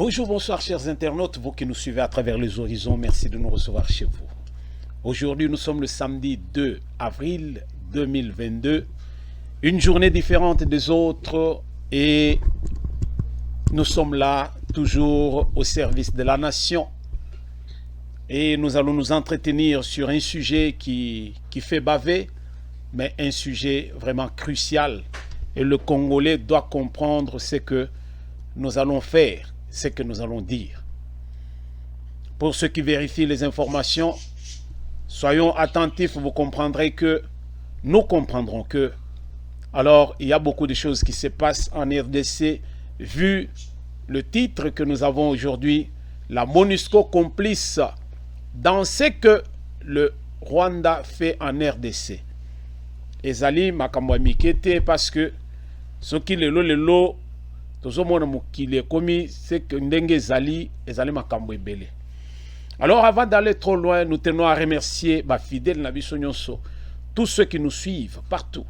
Bonjour, bonsoir chers internautes, vous qui nous suivez à travers les horizons, merci de nous recevoir chez vous. Aujourd'hui, nous sommes le samedi 2 avril 2022, une journée différente des autres et nous sommes là toujours au service de la nation. Et nous allons nous entretenir sur un sujet qui fait baver, mais un sujet vraiment crucial. Et le Congolais doit comprendre ce que nous allons faire, ce que nous allons dire. Pour ceux qui vérifient les informations, soyons attentifs, vous comprendrez que, nous comprendrons que, alors il y a beaucoup de choses qui se passent en RDC, vu le titre que nous avons aujourd'hui, la MONUSCO complice dans ce que le Rwanda fait en RDC. Ezali makambo mikete parce que ce qui lelo tozomona mukile komi c'est que ndenge ezali makambo ebele. Alors avant d'aller trop loin, nous tenons à remercier ba fidèles na biso nyonso, tous ceux qui nous suivent partout,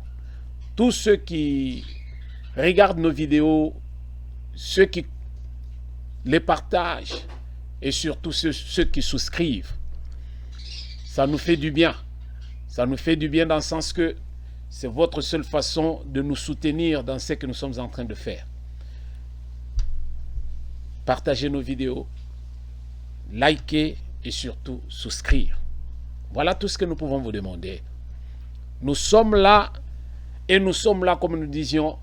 tous ceux qui regardent nos vidéos, ceux qui les partagent et surtout ceux qui souscrivent. Ça nous fait du bien. Ça nous fait du bien dans le sens que c'est votre seule façon de nous soutenir dans ce que nous sommes en train de faire. Partagez nos vidéos, likez et surtout souscrire. Voilà tout ce que nous pouvons vous demander. Nous sommes là et nous sommes là, comme nous disions,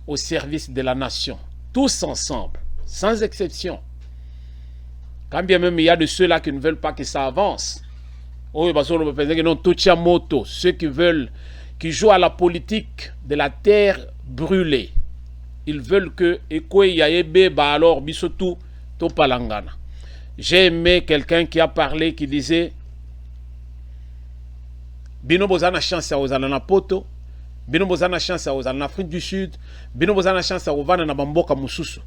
au service de la nation. Tous ensemble, sans exception. Quand bien même il y a de ceux-là qui ne veulent pas que ça avance. Ceux qui veulent, qui jouent à la politique de la terre brûlée. Ils veulent que alors bisotu to palangana. J'ai aimé quelqu'un qui a parlé, qui disait Bino bozana chance à ozana poto, bino bozana chance à ozana Afrique du Sud, bino bozana chance à ovana na bamboka mususu.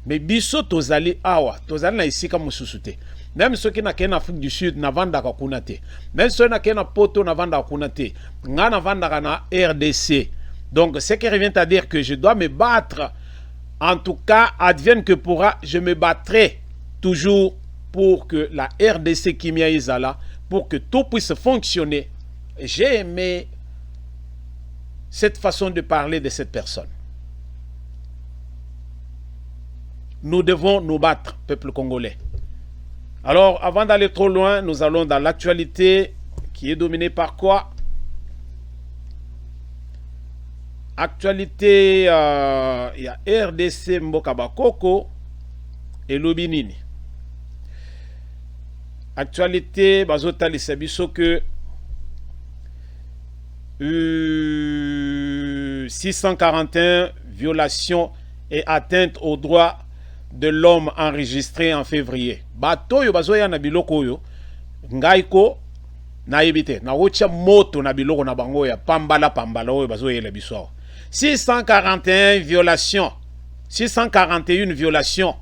Mais biso tozali awa, tozali na isika mususu te. Même ceux qui n'ont qu'en Afrique du Sud, n'a vanda kakunate. Même ceux qui n'ont qu'en poto, n'a vanda kakunate. N'a vanda na RDC. Donc, ce qui revient à dire que je dois me battre. En tout cas, advienne que pourra, je me battrai toujours pour que la RDC Kimia Izala, pour que tout puisse fonctionner. J'ai aimé cette façon de parler de cette personne. Nous devons nous battre, peuple congolais. Alors, avant d'aller trop loin, nous allons dans l'actualité qui est dominée par quoi? Actualité, il y a RDC Mboka Bakoko et Lobinini. Actualité, bazota lisabiso que 641 violations et atteintes aux droits de l'homme enregistré en février. Bato yo bazoya na biloko yo ngaiko na yebite na wocha moto na biloko na bango ya pambala oyo bazoya la biso. 641 violations, 641 violations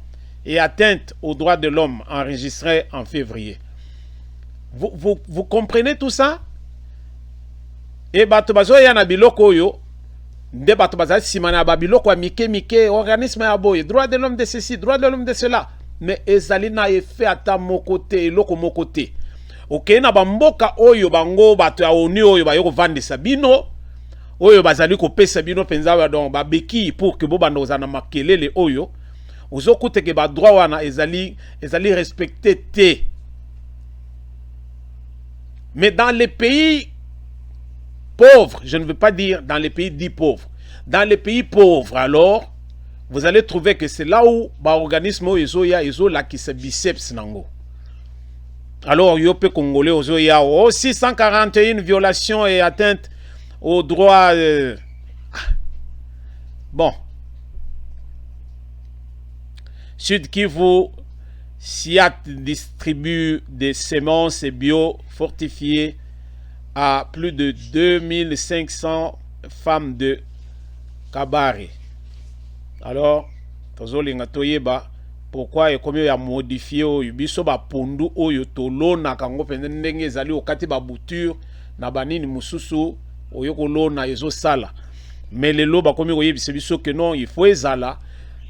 et atteintes aux droits de l'homme enregistrées en février. Vous comprenez tout ça? Et bato bazoya na biloko yo nde bato bazali simana ba biloko ya mike organisme ya boye, droit de l'homme de ceci, droit de l'homme de cela, mais ezali na effet ata moko te, eloko moko te. Ok, na bamboka oyo bango bato ya ONU oyo ba yoko vandisa bino oyo bazali ko pesa bino penza ba donc ba beki pour que bo bandoza na makelele oyo ozokuta ke ba droit wana ezali respecté te. Mais dans les pays pauvres, je ne veux pas dire dans les pays dits pauvres, dans les pays pauvres, alors, vous allez trouver que c'est là où l'organisme là qui se biceps nango. Alors, yope congolais ozoya 641 violations et atteintes aux droits. Bon. Sud Kivu, SIAT distribue des semences bio fortifiées à plus de 2500 femmes de Kabare. Alors, tozolinga toyeba pourquoi et combien ya modifié oyo biso ba pondu oyo tolona kango pende ndenge ezali okati ba bouture na banini mususu oyo kolona ezo sala. Mais lelo ba komi koyebisa biso que non, il faut ezala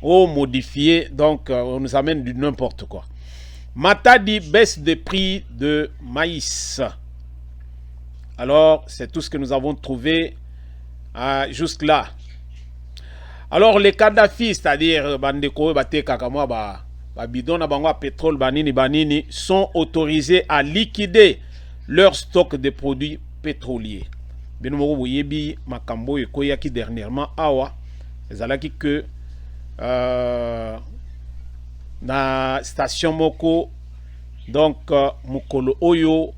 modifié, donc on nous amène du n'importe quoi. Matadi, baisse de prix de maïs. Alors, c'est tout ce que nous avons trouvé jusque-là. Alors, les Kadhafi, c'est-à-dire Bandeko, Bate Kakamwa, bidon na bango pétrole, banini, sont autorisés à liquider leur stock de produits pétroliers. Benomo Boyebi, Makambo et Koyaki dernièrement, Awa, ezalaki que na station Moko, donc Mukolo Oyo,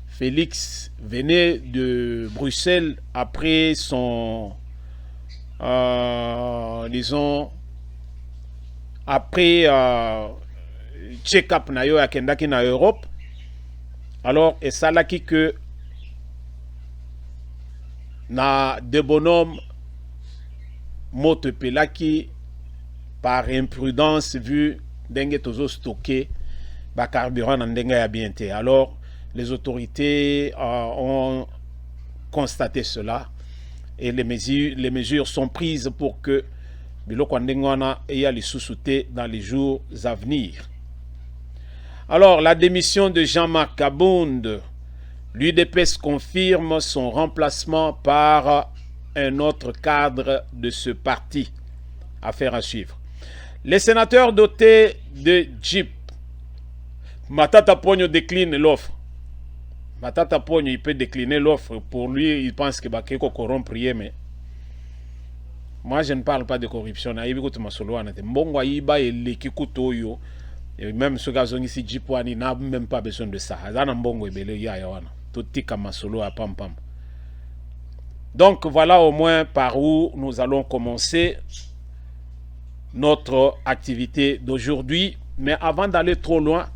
Félix venait de Bruxelles après son, disons, après check-up na yo akendaki na Europe. Alors, et ça là qui que na de bonhomme moto pelaki par imprudence vu dengue tozo stocké ba carburant na ndenga ya bien té. Alors, les autorités ont constaté cela et les mesures sont prises pour que biloko ndengwana aya li sous-souté dans les jours à venir. Alors, la démission de Jean-Marc Abound, l'UDPS confirme son remplacement par un autre cadre de ce parti. Affaire à suivre. Les sénateurs dotés de Jeep, Matata Pogno décline l'offre. Matata Pogno, il peut décliner l'offre. Pour lui, il pense que Bakeko corrompre, mais moi, je ne parle pas de corruption. Et même ce gars ici, Jipouani n'a même pas besoin de ça. Donc voilà au moins par où nous allons commencer notre activité d'aujourd'hui. Mais avant d'aller trop loin,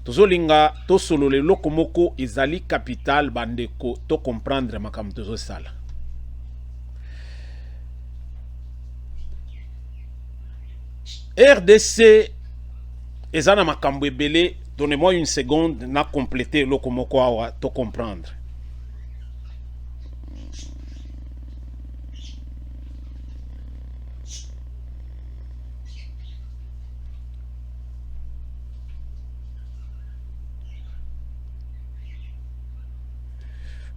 tozolinga to solo le lokomoko izali capital bandeko to comprendre makam tozo sala. RDC ezana makambo ebele, donnez-moi une seconde na compléter lokomoko awa to comprendre.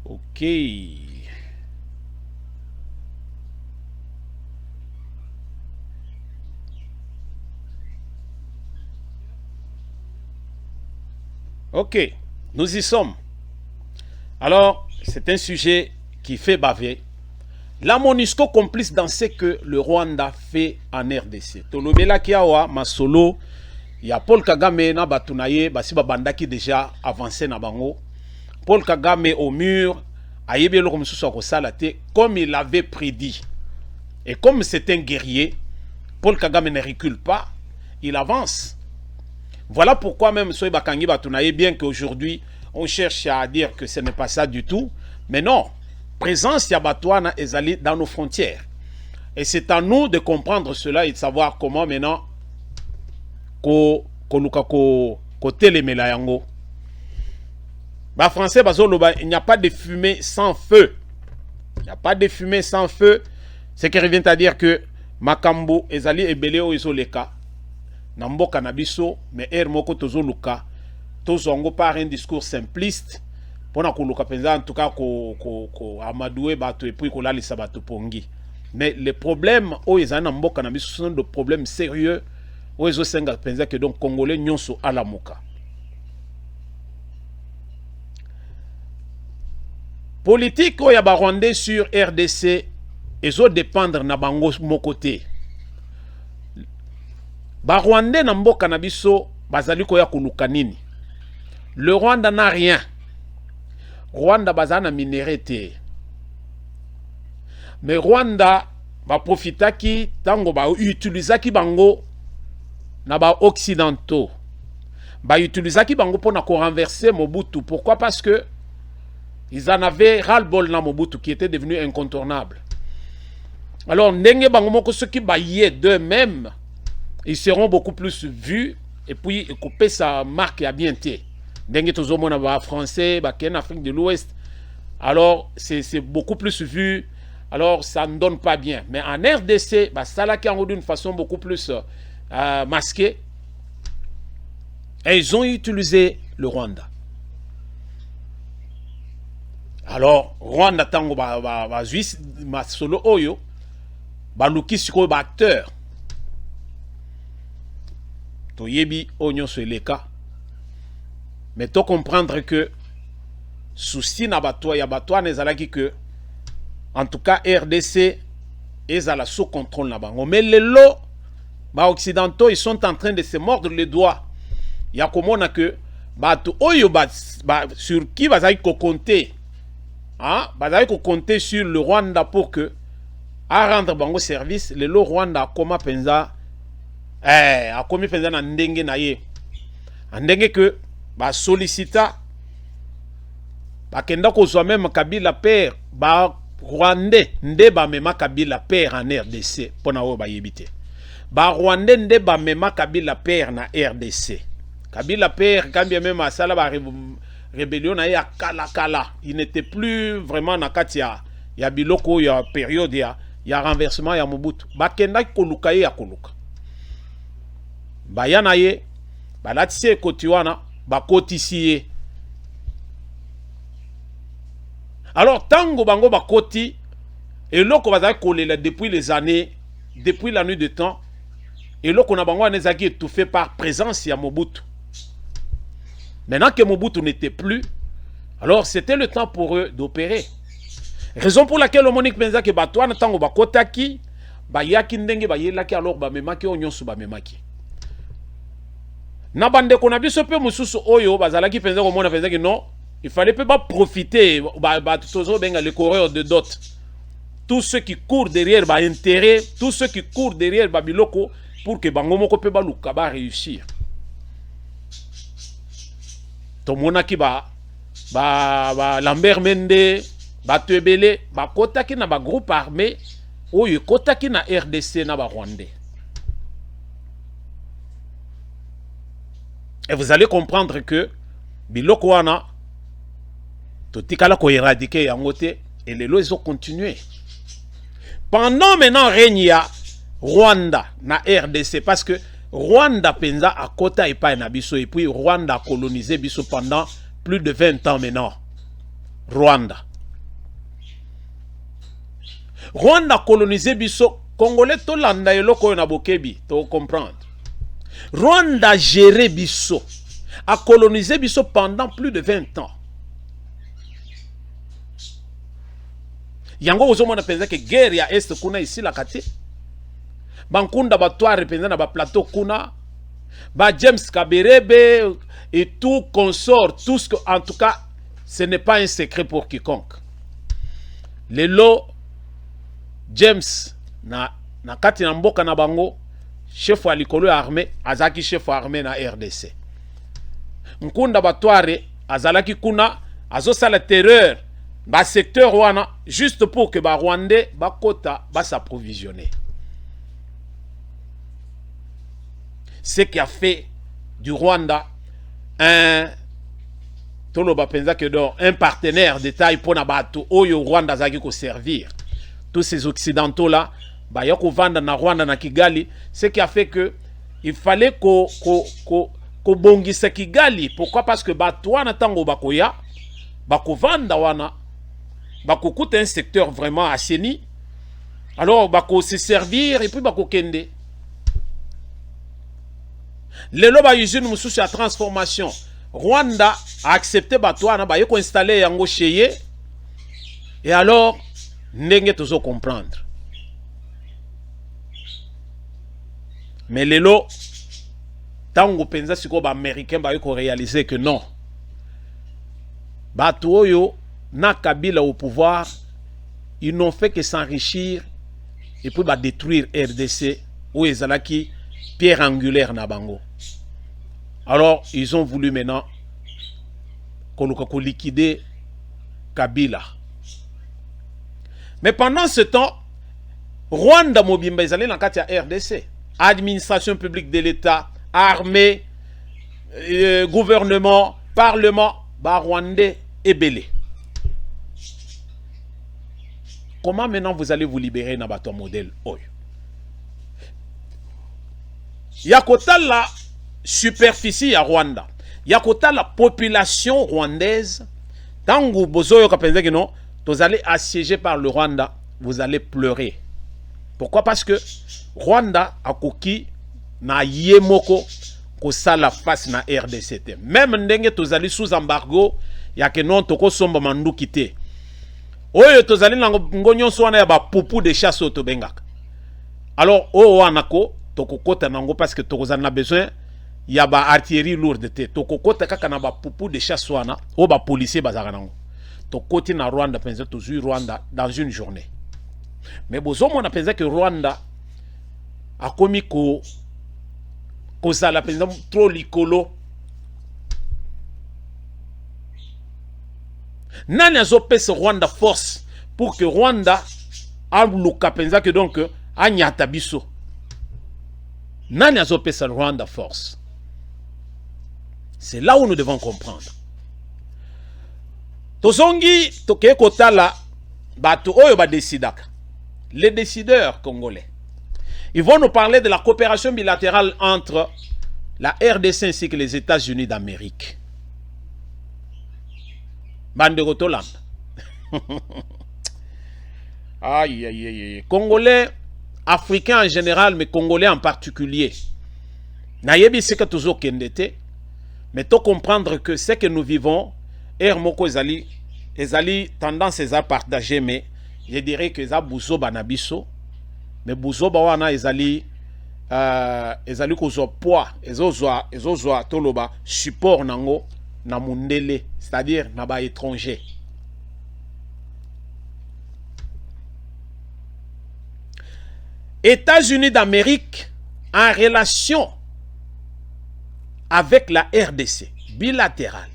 Ok. Ok, nous y sommes. Alors, c'est un sujet qui fait baver. La MONUSCO complice dans ce que le Rwanda fait en RDC. Tolobela Kiawa, Masolo, il y a Paul Kagame na Batunaye, Basiba Bandaki déjà avancé na bango. Paul Kagame au mur, comme il avait prédit. Et comme c'est un guerrier, Paul Kagame ne recule pas, il avance. Voilà pourquoi même Soy Bakangi Batunaye, bien qu'aujourd'hui on cherche à dire que ce n'est pas ça du tout, mais non, présence Yabatouana Ezali dans nos frontières. Et c'est à nous de comprendre cela et de savoir comment maintenant côté les Melayango. Bah français il n'y a pas de fumée sans feu. Il n'y a pas de fumée sans feu. Ce qui revient à dire que Makambo ezali ebele o izoleka. Nambo kanabiso mais moko tozoluka. Tozongo par un discours simpliste. Pona koluka penza en tout cas ko amadoué bato et puis ko lalisa bato pongi. Mais les problèmes o ezana nambo kanabiso sont des problèmes sérieux. O ezosenga penza que donc congolais nyonso ala moka. Politique ou ya Rwandais sur RDC ezo dépendre na bango mon côté. Rwandais na mboka na biso bazali ko ya kuluka nini. Le Rwanda n'a rien. Rwanda bazana minéralité. Mais Rwanda va profitaki tango ba utilisaki bango na ba occidentaux. Ba utilisaki bango pour na ko renverser Mobutu. Pourquoi? Parce que ils en avaient ras-le-bol na Mobutu qui était devenu incontournable. Alors, ndenge bangomoko ceux qui baillent d'eux-mêmes, ils seront beaucoup plus vus et puis couper sa marque à bien té. Ndenge tozomona ba français, ba ken Afrique de l'Ouest. Alors, c'est beaucoup plus vu alors ça ne donne pas bien. Mais en RDC, ça l'a d'une façon beaucoup plus masquée. Et ils ont utilisé le Rwanda. Alors, Rwanda tango solo oyo, luki siko acteur. To yebi onyo so leka. Mais to comprendre que souci na batwa ya batwa nezalaki que en tout cas RDC ezala sous contrôle na bango. Mais les lots occidentaux ils sont en train de se mordre les doigts. Ya komona que bato oyo sur qui bazali ko compter. Hein, bazali ko compter sur le Rwanda pour que à rendre bango service le lo Rwanda koma penza a komi penza na ndenge na ye. Ndenge que sollicita kenda ko zo même Kabila père Rwandais nde mema Kabila père en RDC pona o yebite. Rwandais nde mema Kabila père na RDC. Kabila père quand bien même asala rébellion na ya kala. Il n'était plus vraiment na katia ya biloko ya période ya renversement ya Mobutu. Kenda koluka ya koluka. Yana ye latisi kotiwana kotisi. Alors tango bango koti et loko bazali kolela depuis les années, depuis la nuit de temps, et loko na bango anezaki étouffé par présence ya Mobutu. Maintenant que Mobutu n'était plus, alors c'était le temps pour eux d'opérer. Raison pour laquelle le Monique pensa que batouana tango bakotaki, yaki ndenge yelaki alors memaki onyosu memaki. Na bande qu'on a vu ce peu mususu oyo bazalaki pensa ko mona pensa que non, il fallait pas profiter les coureurs de dot. Tous ceux qui courent derrière intérêt, tous ceux qui courent derrière biloko pour que bango moko pe baluka ba réussir. Tomonaki Lambert Mende, Tebele, kotaki na groupe armé, oyo kotaki na RDC na Rwandais. Et vous allez comprendre que biloko wana totikala ko éradiquer yangote et les lois ils ont continué. Pendant maintenant règne ya Rwanda na RDC parce que Rwanda penza à kota et pas na biso et puis Rwanda a colonisé biso pendant plus de 20 ans maintenant. Rwanda a colonisé biso Congolais to landa eloko na bokebi to comprendre. Rwanda a géré biso, a colonisé biso pendant plus de 20 ans. Yango ozomona penza que guerre ya est kuna ici la kate. Bankunda batware penza na plateau kuna. James Kaberebe et tout consort, tout ce que, en tout cas, ce n'est pas un secret pour quiconque. Le lot James na kati na mboka na bango chef wa likolo armée azaki chef armée na RDC. Nkunda batware azalaki kuna azosala terreur secteur wana juste pour que Rwandais kota s'approvisionner. Ce qui a fait du Rwanda un partenaire de taille pour nabato oyo Rwanda zaki ko servir. Tous ces occidentaux là yako vanda na Rwanda na Kigali, ce qui a fait que il fallait ko bongisa Kigali. Pourquoi? Parce que batwana tango bakoya bako vanda wana bako coûte un secteur vraiment assaini. Alors bako se servir et puis bako kende. Le loba usine mususu ya transformation. Rwanda a accepté batwana ba yeko installer yango cheye. Et alors ndenge tozo comprendre. Mais lelo tango penza siko ba américain ba yeko réaliser que non. Bato oyo na Kabila au pouvoir, ils n'ont fait que s'enrichir et puis détruire RDC ou ezalaki pierre angulaire na bango. Alors ils ont voulu maintenant qu'on liquider Kabila. Mais pendant ce temps, Rwanda mobimba ils allaient dans la RDC, administration publique de l'État, armée, gouvernement, parlement, Rwandais et belé. comment maintenant vous allez vous libérer dans votre modèle oyo? Yakota la superficie ya Rwanda. Yakota la population rwandaise. Tangu bozoyo kapenze que non, vous allez assiégé par le Rwanda, vous allez pleurer. Pourquoi? Parce que Rwanda a koki na yemoko ko sala face na RDC. Même ndenge tozali sous embargo, ya que non toko somba mandu kité. Oyo tozali na ngonyo swana ya ba pupu de chasse to bengaka. Alors o wanako toko kota nango parce que toko na besoin ya ba artillerie lourde te. Toko kota kaka na ba pupu de chasse wana o ba policier bazaka nango. Toko koti na Rwanda penza tozu Rwanda dans une journée. Mais bozo mona penza que Rwanda a komi ko sala penza trop likolo. Nani azopesa Rwanda force pour que Rwanda a luka penza que donc anyata biso. Nani azopesa Rwanda force. C'est là où nous devons comprendre. Tozongi toke kotala bato oyo ba décidaka. Les décideurs congolais. Ils vont nous parler de la coopération bilatérale entre la RDC ainsi que les États-Unis d'Amérique. Bandeko Tolanda. Aïe, aïe, aïe. Congolais, Africains en général, mais Congolais en particulier. Nayebi c'est que toujours kendete, mais to comprendre que ce que nous vivons, moko ezali tendance à partager, mais je dirais que ça bouzoba na biso, mais bouzoba wana ezali kozo poids, ezozwa toloba support nango na mundele, c'est-à-dire na ba étranger. États-Unis d'Amérique en relation avec la RDC bilatérale.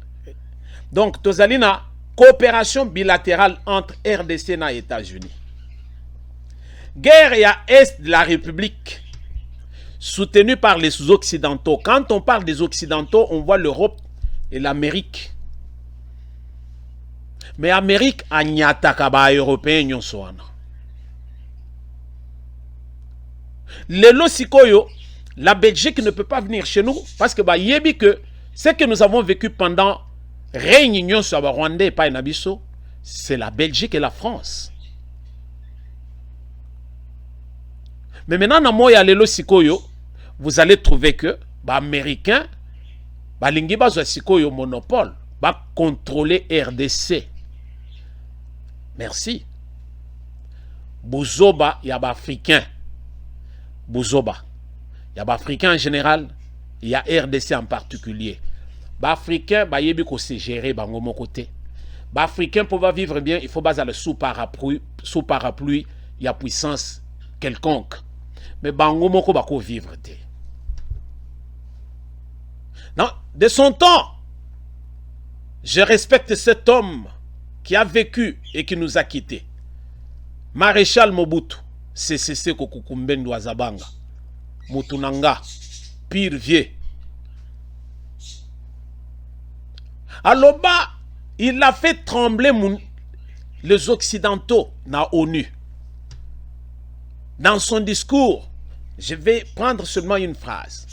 Donc tozalina coopération bilatérale entre RDC et États-Unis. Guerre à Est de la République soutenue par les Occidentaux. Quand on parle des Occidentaux, on voit l'Europe et l'Amérique. Mais l'Amérique a nyataka ba européen nyonso wana. Lelo sikoyo, la Belgique ne peut pas venir chez nous parce que ba yebi que ce que nous avons vécu pendant règne nyonso ba Rwandais pa nabiso, c'est la Belgique et la France. Mais maintenant na moya lelo sikoyo, vous allez trouver que ba américain ba lingi ba sikoyo monopole ba contrôler RDC. Merci. Bouzoba y a ba africain. Bouzoba. Il y a ba africain en général, il y a RDC en particulier. Ba africain ba yebi ko se gérer bango mon côté. Ba africain pour vivre bien, il faut baser le sous parapluie, il y a puissance quelconque. Mais bango moko ba ko vivre té. Non, de son temps, je respecte cet homme qui a vécu et qui nous a quittés. Maréchal Mobutu, CCC Kokukumbendo Azabanga, Mutunanga, pire vieux. Alors bas, il a fait trembler les Occidentaux na ONU. Dans son discours, je vais prendre seulement une phrase.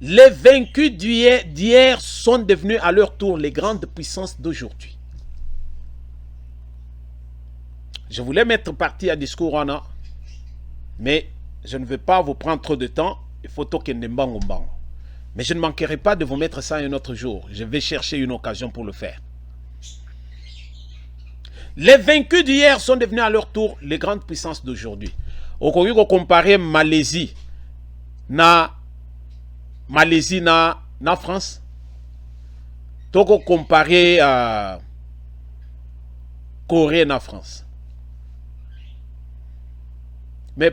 Les vaincus d'hier sont devenus à leur tour les grandes puissances d'aujourd'hui. Je voulais mettre partie à discours, mais je ne veux pas vous prendre trop de temps. Il faut toquer Ndembango. Mais je ne manquerai pas de vous mettre ça un autre jour. Je vais chercher une occasion pour le faire. Les vaincus d'hier sont devenus à leur tour les grandes puissances d'aujourd'hui. Au Congo, on comparer Malaisie na France. Toko comparer Corée na France. Mais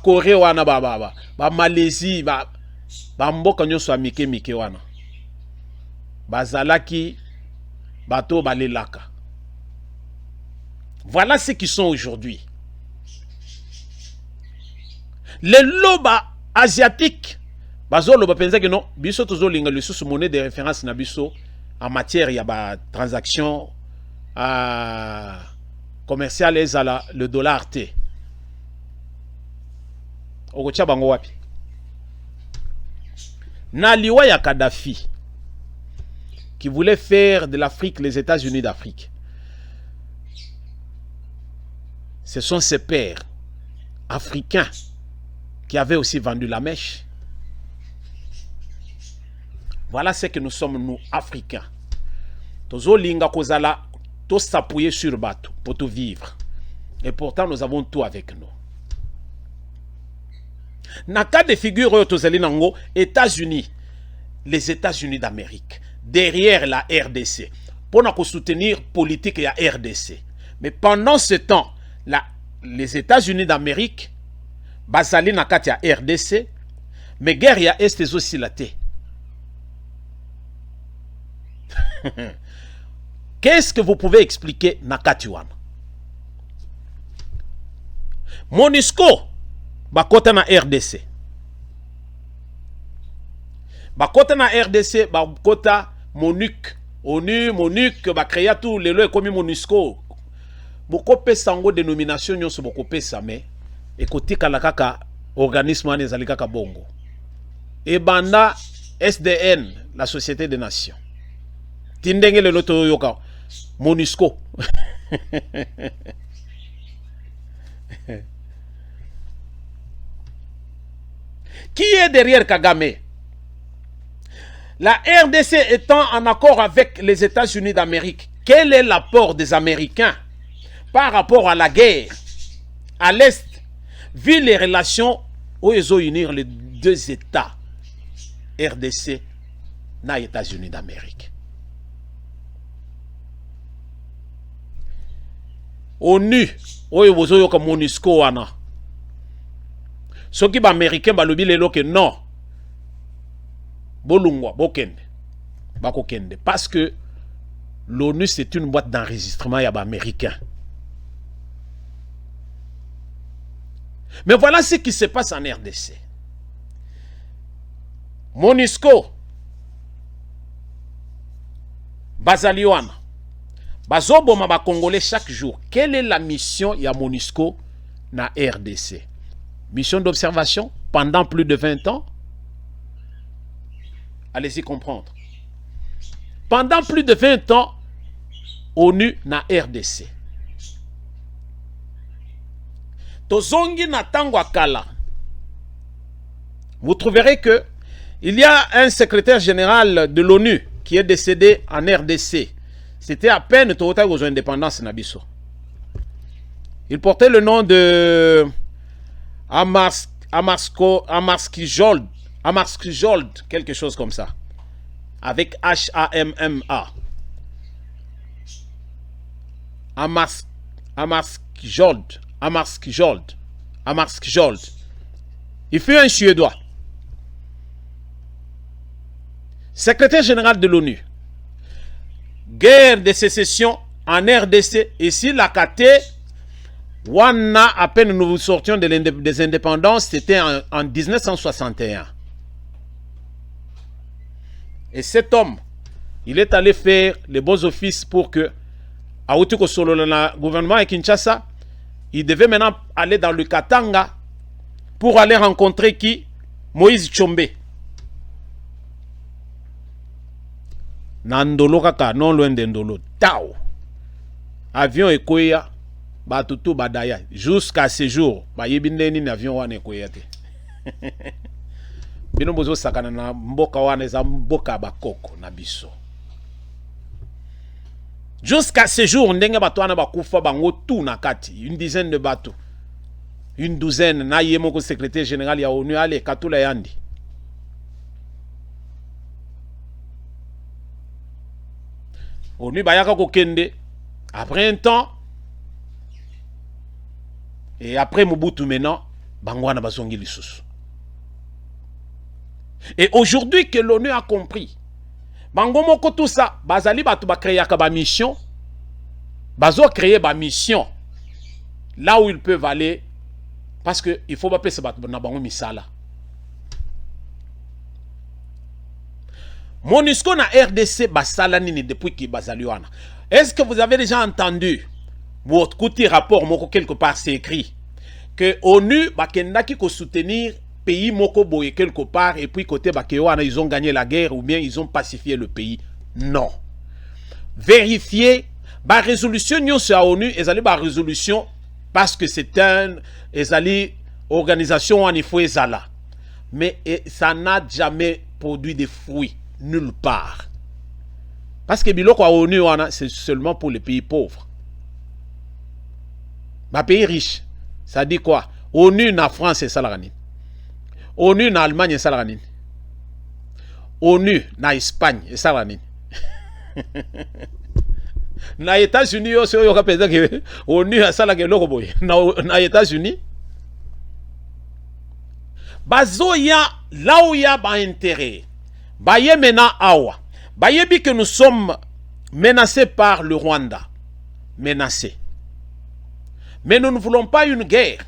Corée wana Malaisie mboka nyonso mike wana. Bazalaki bato balelaka. Voilà ce qu'ils sont aujourd'hui. Les lobas asiatiques, bazo loba penza que non, biso tozo linga le sous monnaie de référence na biso en matière ya ba transaction commercial ezala le dollar T. Okotia bango wapi? Na liwa ya Kadhafi, qui voulait faire de l'Afrique les États-Unis d'Afrique. Ce sont ses pères africains qui avaient aussi vendu la mèche. Voilà ce que nous sommes, nous, Africains. Tozo linga kozala, to s'appuyer sur bateau pour tout vivre. Et pourtant, nous avons tout avec nous. Na cas de figure aux États-Unis, les États-Unis d'Amérique, derrière la RDC, pour nous soutenir politique et la RDC. Mais pendant ce temps, les États-Unis d'Amérique, basali na kati ya RDC, mais guerre ya Est aussi la té. Qu'est-ce que vous pouvez expliquer na kati wana? MONUSCO bakota na RDC. Bakota na RDC, bakota MONUC. ONU, MONUC, bakreya tout lelo ekomi MONUSCO. Bokope sango dénomination nyonso bokope sa mais ekotika la kaka organisme ane ezali kaka bongo. Et banda SDN, la Société des Nations. Tindenge lelo to yoka MONUSCO. Qui est derrière Kagame? La RDC étant en accord avec les États-Unis d'Amérique, quel est l'apport des Américains par rapport à la guerre à l'Est, vu les relations où ils ont unir les deux États, RDC et États-Unis d'Amérique? ONU, oyo bozo comme MONUSCO wana. Ceux qui sont américains, balobi lelo que non. Bolungwa, bokende. Bakokende. Parce que l'ONU, c'est une boîte d'enregistrement américain. Mais voilà ce qui se passe en RDC. MONUSCO, Bazaliwana, Bazoboma ba Congolais chaque jour. Quelle est la mission ya MONUSCO na RDC? Mission d'observation pendant plus de 20 ans. Allez-y comprendre. Pendant plus de 20 ans, ONU na RDC. Tozongi na tango akala. Vous trouverez que il y a un secrétaire général de l'ONU qui est décédé en RDC. C'était à peine Toyota aux indépendances Nabiso. Il portait le nom de Amarskijold, quelque chose comme ça. Avec H-A-M-M-A. Amarskijold. Il fut un Suédois. Secrétaire général de l'ONU. Guerre de sécession en RDC. Ici, la KT, Wana, à peine nous sortions des indépendances, c'était en 1961. Et cet homme, il est allé faire les bons offices pour que, à Outiko Solo, le gouvernement de Kinshasa, il devait maintenant aller dans le Katanga pour aller rencontrer qui? Moïse Tshombe. Nandolo kaka, non loin d'Endolo. Tao. Avion Ekoya, Batutu Badaya. Jusqu'à ce jour, Bayebindeni avion wane Ekoya te. Bino bozo sakana na mboka wane za mboka bakoko na biso. Jusqu'à ce jour, ndenge bato wana bakufa bango tout na kati, une dizaine de bateaux. Une douzaine, na yemoko secrétaire général ya ONU, ale katula yandi. ONU bayaka kokende, après un temps, et après Mobutu maintenant, bango wana bazongi lisusu. Et aujourd'hui que l'ONU a compris, bango moko tout ça, bazali batu ba créer ba mission, bazo créer ba mission là où ils peuvent aller, parce que il faut pas passer batu na bango misala. MONUSCO na RDC basala nini depuis ki bazali wana. Est-ce que vous avez déjà entendu Côté rapport moko quelque part c'est écrit que ONU bakendaki ko soutenir pays moko boye quelque part et puis côté bakewana ils ont gagné la guerre ou bien ils ont pacifié le pays. Non. Vérifier ba résolution nyonso à ONU ezali ba résolution parce que c'est un ezali organisation en ifo ezala. Mais ça n'a jamais produit de fruits nulle part. Parce que biloko à ONU c'est seulement pour les pays pauvres. Ma pays riche, ça dit quoi? ONU na France et Salarani. ONU na Allemagne et Salarani. ONU na Espagne et Salarani. Na États-Unis aussi yo kapeza que ONU a sala ke loko boy. Na États-Unis bazoya là où il y a ba intérêt. Baye mena awa. Bayebi que nous sommes menacés par le Rwanda. Menacés. Mais nous ne voulons pas une guerre.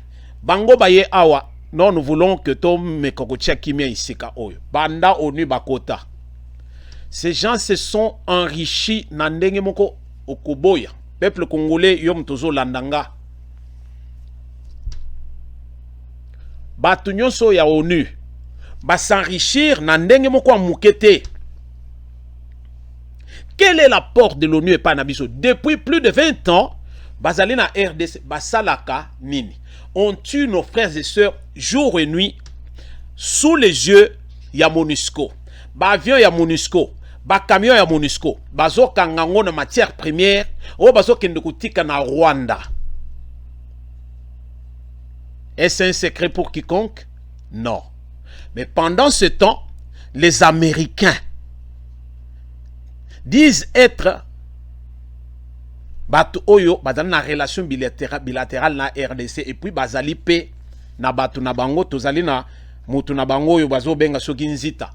Bango baye awa. Non, nous voulons que Tom Mekokotia Kimia Isika Oyo. Banda ONU Bakota. Ces gens se sont enrichis Nandenge Moko Okoboya. Peuple congolais Yom Tozo Landanga. Batunyoso ya ONU. Ba s'enrichir Nandenge Moko Mukete. Quel est l'apport de l'ONU et pas Nabiso? Depuis plus de 20 ans, Bazalina RDC, Basalaka, Nini. On tue nos frères et sœurs jour et nuit sous les yeux ya MONUSCO. Ba avion ya MONUSCO, ba camion ya MONUSCO, bazo kangango na matière première, o bazo kende kutika na Rwanda. Est-ce un secret pour quiconque? Non. Mais pendant ce temps, les Américains disent être Batu Oyo, bazali na relation bilatérale na RDC et puis bazali pe na batu na bango, tozali na mutu na bango oyo bazo benga soki nzita.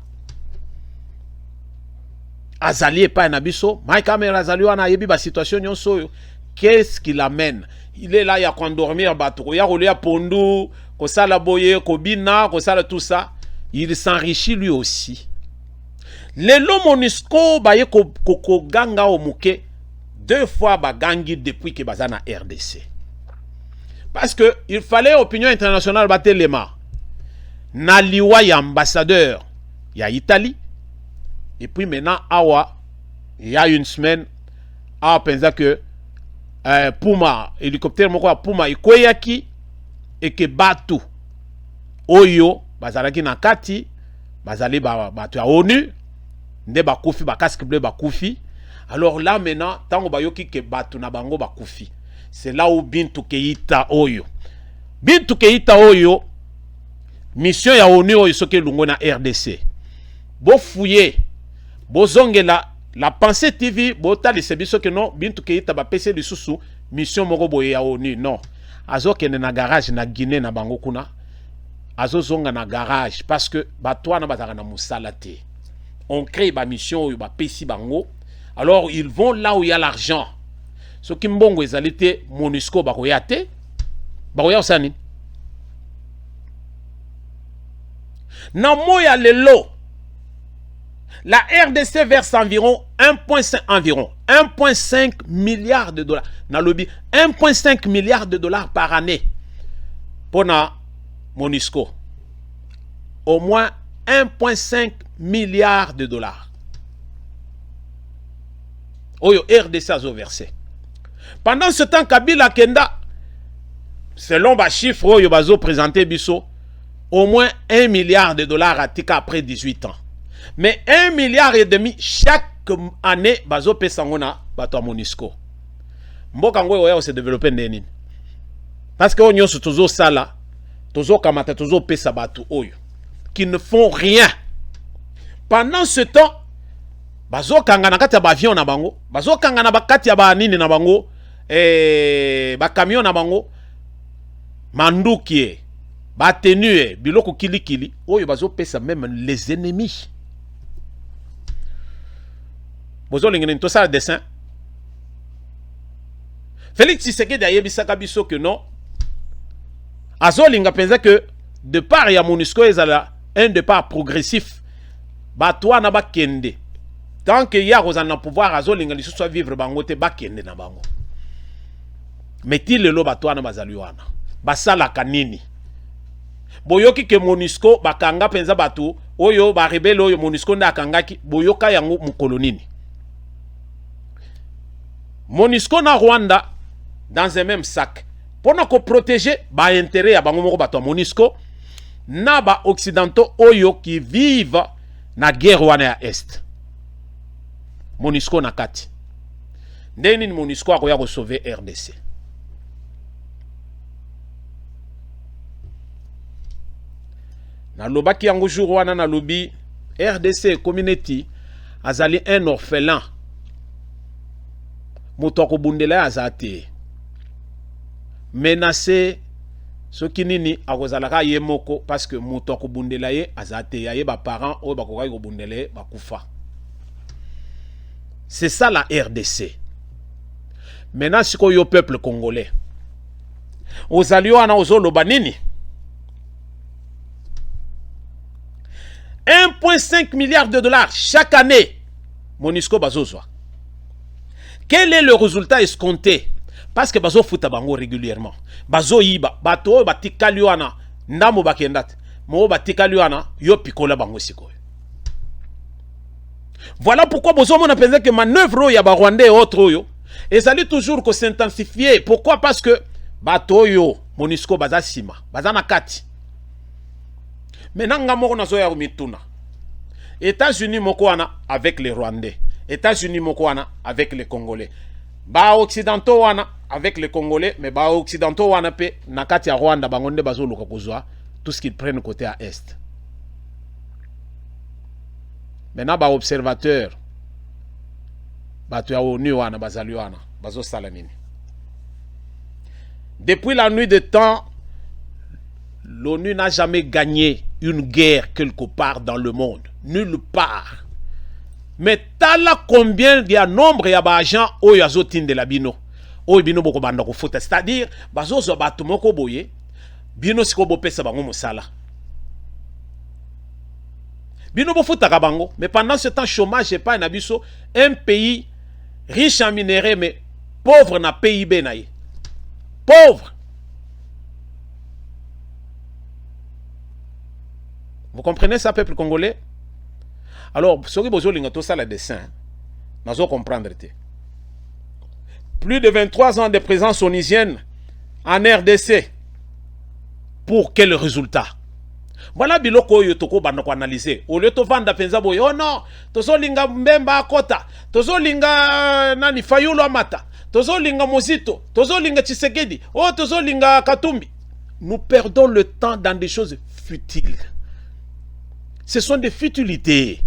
Azali e pa na biso, Mike Kamera azali wana yebi ba situation nyonso oyo. Qu'est-ce qui l'amène? Il est là, il y a qu'on dormir batu, il y a roulé à pondu, ko sala boye, ko bina, ko sala tout ça. Il s'enrichit lui aussi. Lelo MONUSCO baye ko ganga o muke. 2 fois bagangi depuis que bazana RDC. Parce que il fallait opinion internationale batelema. Naliwa ya ambassadeur ya Italie. Et puis maintenant awa il y a une semaine awa pensa que Puma hélicoptère moko Puma ikoyaki et que batu oyo bazalaki na kati bazali batu ya ONU nde bakufi ba casque bleu bakufi. Alors là maintenant, tango bayoki ke batu na bango bakufi. C'est là où Bintou Keïta Oyo. Bintou Keïta Oyo, mission ya ONU oyo soke lungo na RDC. Bo fouiller, bo zongela, la pensée TV, bo tali sebiso ke non, Bintou Keïta ba pese lisusu, mission moko boye ya ONU. Non. Azo kende na garage na Guinée na bango kuna. Azo zonga na garage parce que batwa na bazaka na musala te. On crée ba mission oyo ba pesi bango. Alors, ils vont là où il y a l'argent. Ce qui mbongo ezalité MONUSCO bakoyate. Bakoya osani. Na moya lelo. La RDC verse environ 1,5 milliard de dollars. Na lobby 1,5 milliard de dollars par année pour na MONUSCO. Au moins 1,5 milliard de dollars. Oyo RDC a versé. Pendant ce temps, Kabila Kenda, selon les chiffres oyo bazo présenté biso, au moins 1 milliard de dollars à tika après 18 ans. Mais 1,5 milliard chaque année bazo pesangona bato MONUSCO. Mboka ngo oyo se développer ndeni. Parce que onyo so tozo sala, tozo kamata tozo pesa bato oyo qui ne font rien. Pendant ce temps, bazo kanga na kati ya avion na bango, bazo kanga na bakati ya ba nini na bango, ba camion na bango, manduki, ba tenue, biloko kilikili, oyo bazo pesa même les ennemis. Bozo lingene to ça dessin. Félix Tshisekedi ayebisaka biso que non. Azo linga penza que de part ya MONUSCO ezala un départ progressif. Batwa na bakende. Tant que y a pouvoir azo linga lisusu vivre bango te bakende na bango. meti lelo bato wana bazali wana basalaka nini? Boyoki ke MONUSCO bakanga penza bato oyo ba rebelle oyo MONUSCO nda akangaki, boyoka yango mukolo nini? MONUSCO na Rwanda dans un même sac pour nous protéger ba intérêt ya bango moko bato MONUSCO na ba occidentaux oyo qui vivent na guerre wana ya est. MONUSCO na kati ndeni MONUSCO akoya ko sauver RDC. Na lobaki yango jour wana na lobi RDC community azali un orphelin. Mutoko bundela azate menacé soki nini akozalaka ye moko parce que mutoko bundela ye azate ya ye ba parents o bakokai ko bundele bakufa. C'est ça la RDC. Maintenant siko yo peuple congolais ozali wana ozoloba nini? 1,5 milliard de dollars chaque année MONUSCO bazozwa. Quel est le résultat escompté? Parce que bazo futa bango régulièrement. Bazo yiba. Bato batikali wana ndamo bakendat. Mo batikali wana yo pikola bango sikoyo. Voilà pourquoi bozo mona penza que manœuvre ya ba Rwandais et autres yo ezali toujours ko s'intensifier. Pourquoi? Parce que bato yo MONUSCO baza sima, baza na kati. Maintenant nga moko nazo ya mituna. États-Unis moko wana avec les Rwandais. États-Unis moko wana avec les Congolais. Ba occidentaux wana avec les Congolais, mais ba occidentaux wana pe nakati ya Rwanda bangonde bazo luka kozwa tout ce qu'ils prennent côté à est. Maintenant ba observateurs bato ya ONU wana bazali wana bazo sala nini? Depuis la nuit de temps, l'ONU n'a jamais gagné une guerre quelque part dans le monde, nulle part. Mais tala combien il y a nombre ya ba agents oyo azotinde la bino oyo bino boko banda ko futa, c'est-à-dire bazozo bato moko boye bino siko bopesa bango mosala bino bo futa ka bango. Mais pendant ce temps chômage est pas na biso, un pays riche en minerais mais pauvre na PIB na ye, pauvre. Vous comprenez ça, peuple congolais? Alors, ceux qui ont tout ça, le dessin, nous allons comprendre. Plus de 23 ans de présence onisienne en RDC. Pour quel résultat? Voilà biloko yo toko bandako analyser. Au lieu de vendre penza boy, oh non, tozo linga mbemba akota, tozo linga nani Fayulu Amata, tozo linga Mozito, tozo linga Tshisekedi, oh tozo linga Katumbi. Nous perdons le temps dans des choses futiles. Ce sont des futilités.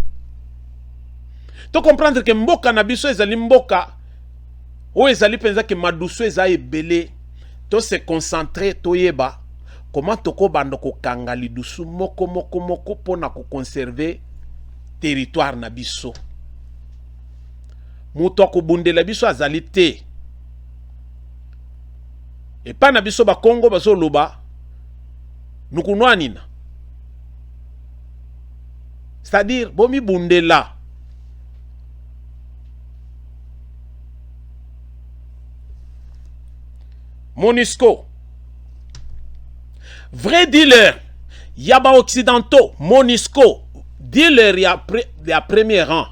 Tu comprendre que mboka na biso ezali mboka o ezali penza que maduso eza ebele, to se concentrer to yeba comment toko bando ko kangali dusu moko pona ko conserver territoire na biso. Muto ko bundela biso azali te. Et pas na biso ba Congo baso loba nukunwa nina. C'est-à-dire bomi bundela. MONUSCO, vrai dealer, yaba occidentaux, MONUSCO, dealer ya premier rang.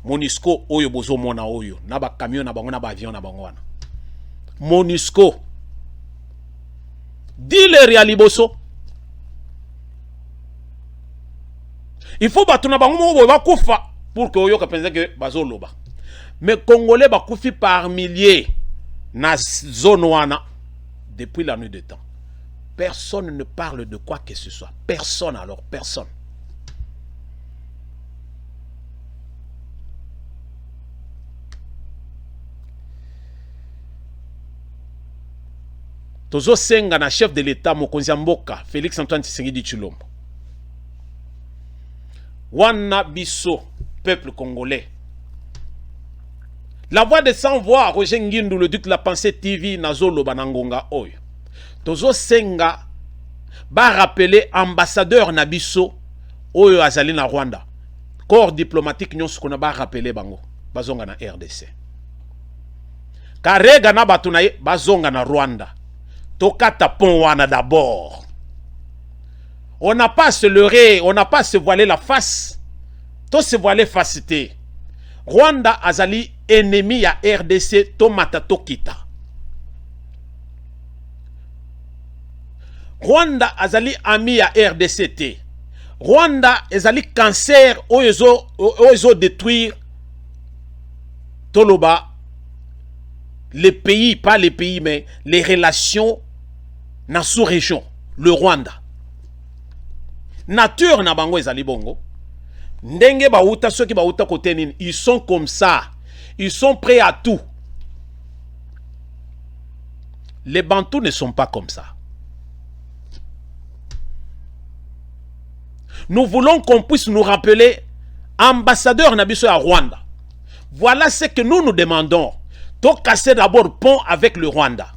MONUSCO oyo bozo mona oyo, naba camion na bango na ba avion na bango wana. MONUSCO, dealer ya liboso. Il faut batuna bango mo ba kufa pour que oyo ka penza que bazo loba. Mais Congolais ba kufi par milliers. Na zone wana depuis la nuit de temps. Personne ne parle de quoi que ce soit. Personne alors, personne. Tozo senga na chef de l'État Mokonzi Mboka Félix Antoine Tshisekedi Tshilombo. Wana biso peuple congolais. La voix de sans voix, Roger Ngindou, le duc de la pensée TV, Nazolo Banangonga Oyo. Tozo Senga, ba rappeler ambassadeur Nabiso, Oyo Azali na Rwanda. Corps diplomatique, nous qu'on a ba rappeler Bango, Bazonga na RDC. Karega na batu na ye bazonga na Rwanda. Tokata pont wana d'abord. On n'a pas à se leurrer, on n'a pas à se voiler la face. To se voiler facité. Rwanda azali ennemi ya RDC to matato kita. Rwanda azali ami ya RDCT. Rwanda azali cancer oyo détruire toloba les pays, pas les pays mais les relations na sous-région, le Rwanda. Nature na bango ezali bongo. Ndenge bauta ceux qui bauta côté nini, ils sont comme ça. Ils sont prêts à tout. Les Bantous ne sont pas comme ça. Nous voulons qu'on puisse nous rappeler ambassadeur Nabiso à Rwanda. Voilà ce que nous nous demandons. Donc casser d'abord pont avec le Rwanda.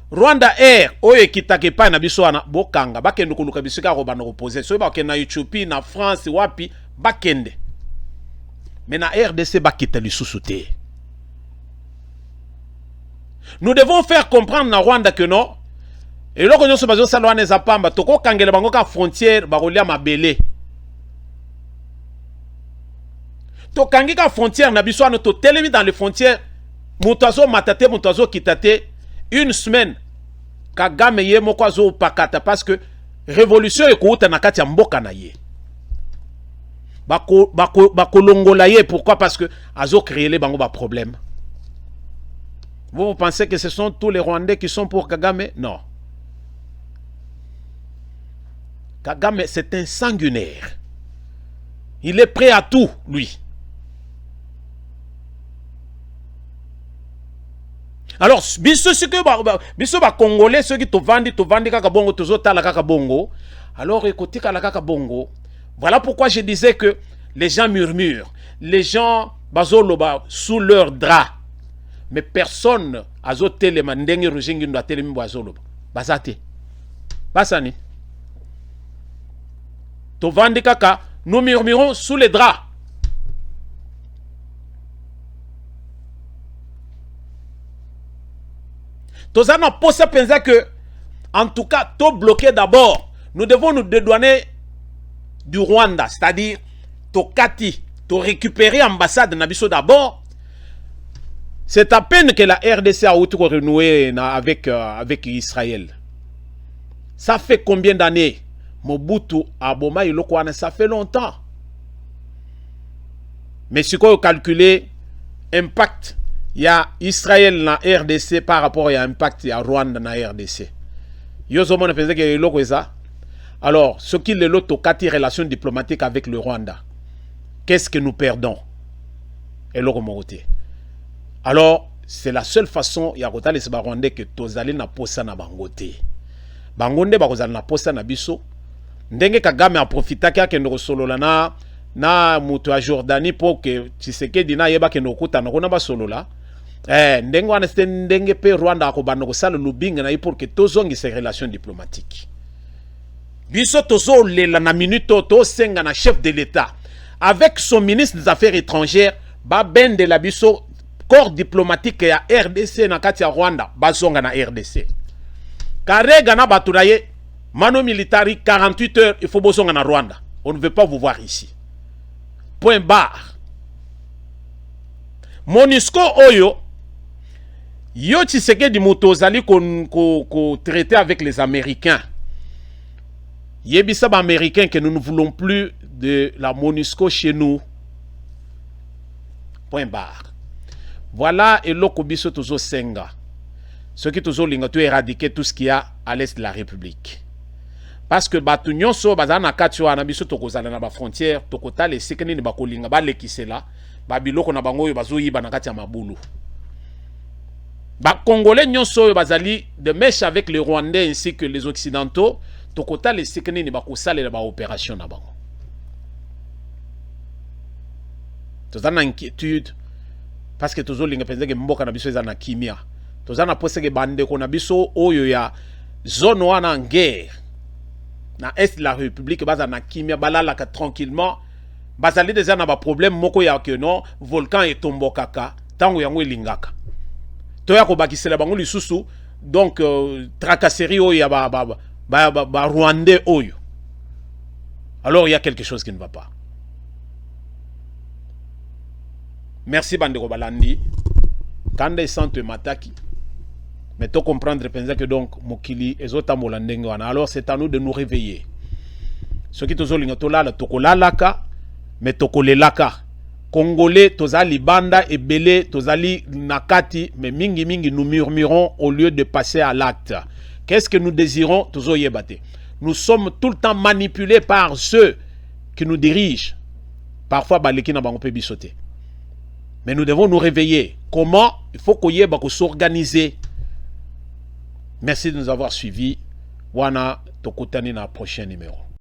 Rwanda Air, oye kitake pa Nabiso na bokanga, bakende kuluka bisika robana opposé. So bakende na Ethiopie, na France, wapi, bakende. Mais na RDC bakita lisusuté. Nous devons faire comprendre na Rwanda que non. Et là, nous sommes à la Zapamba, toko kangele bango ka frontière, barolia mabele. To kangi ka frontière, na biso to telemi dans les frontières, mutazo matate, mutazo kitate, une semaine, Kagame ye moko azo pakata, parce que révolution ekouta na kati ya mboka na ye. Bako longola ye, pourquoi? Parce que azo créé les bango ba problème. Vous pensez que ce sont tous les Rwandais qui sont pour Kagame? Non. Kagame, c'est un sanguinaire. Il est prêt à tout, lui. Alors, biso Congolais, ceux qui te vendent kaka bongo, tozotala kaka bongo. Alors, écoutez kala kaka bongo. Voilà pourquoi je disais que les gens murmurent. Les gens bazoloba sous leur drap. Mais personne azote le mandenge rujingi ndo atelemi bazoloba. Bazate. Basani. Tovandi kaka, nous murmurons sous les draps. Tozana posa pensa que, en tout cas, to bloqué d'abord. Nous devons nous dédouaner du Rwanda, c'est-à-dire Tokati, to récupérer l'ambassade Nabiso d'abord. C'est à peine que la RDC a renoué avec Israël. Ça fait combien d'années? Mobutu Aboma Ilokwana, ça fait longtemps. Mais si vous calculez impact, il y a Israël na RDC par rapport à impact, il y a Rwanda na RDC. Yozomo ne faisait que l'autre ça. Alors, ce qu'il est l'autre kati relation diplomatique avec le Rwanda, qu'est-ce que nous perdons? Et l'autre moté. Alors, c'est la seule façon, il y a Rwanda les Rwandais que tozali na posa na bangote. Bangonde bakozali na posa na biso. Ndenge Kagame a profité qu'il y a solola na mutu a Jordanie pour que Tshisekedi na yeba ke no kuta na ba solola. Ndenge wana ndenge pe Rwanda akobana ko sala lubinga na pour que tozongi ces relations diplomatiques. Biso tozo lela na minute to senga na chef de l'État avec son ministre des Affaires étrangères ba bende la biso corps diplomatique ya RDC na kati ya Rwanda bazonga na RDC. Karega na baturaye mano militari 48 heures, il faut bosonga na Rwanda. On ne veut pas vous voir ici. Point barre. MONUSCO oyo, yo Tshisekedi mutozali ko traiter avec les Américains. Yebisa ba Américains que nous ne voulons plus de la MONUSCO chez nous. Point barre. Voilà et loko biso tozo senga. Ce qui tozo linga to éradiquer tout ce qu'il y a à l'est de la République. Parce que batu nyonso bazana kati wana biso tokozala na ba frontière tokota les sekeni ni bakolinga ba lekisela ba biloko na bango yo bazoyiba na kati ya mabulu. Ba Congolais nyonso yo bazali de mèche avec les Rwandais ainsi que les Occidentaux tokota les sekeni ni bakosala ba opération na bango. Tozana inquiétude parce que tozo linga penza ke mboka na biso ezana kimia. Tozana poseke bande ko na biso oyo ya zone wana en guerre. Na est de la République, baza na kimia balala ka tranquillement, bazali déjà na ba problème moko ya que non, volcan et tombokaka, tango yango elingaka. toya ko bakisela bango lisusu donc tracasserie oyo ya ba Rwandais oyo. Alors il y a quelque chose qui ne va pas. Merci bandeko balandi. Kanda sante mataki. Mais tu comprendre que donc mokili ezotambola ndenge wana. Alors c'est à nous de nous réveiller. Ce qui tozolinga tolala tokolalaka mais tokolelaka. Congolais tozali banda et belé tozali nakati mais mingi nous murmurons au lieu de passer à l'acte. Qu'est-ce que nous désirons? Tozoyebate. Nous sommes tout le temps manipulés par ceux qui nous dirigent. Parfois baleki na bango pe bisoté. Mais nous devons nous réveiller. Comment? Il faut qu'on s'organiser. Merci de nous avoir suivis. Wana tokutani na prochain numéro.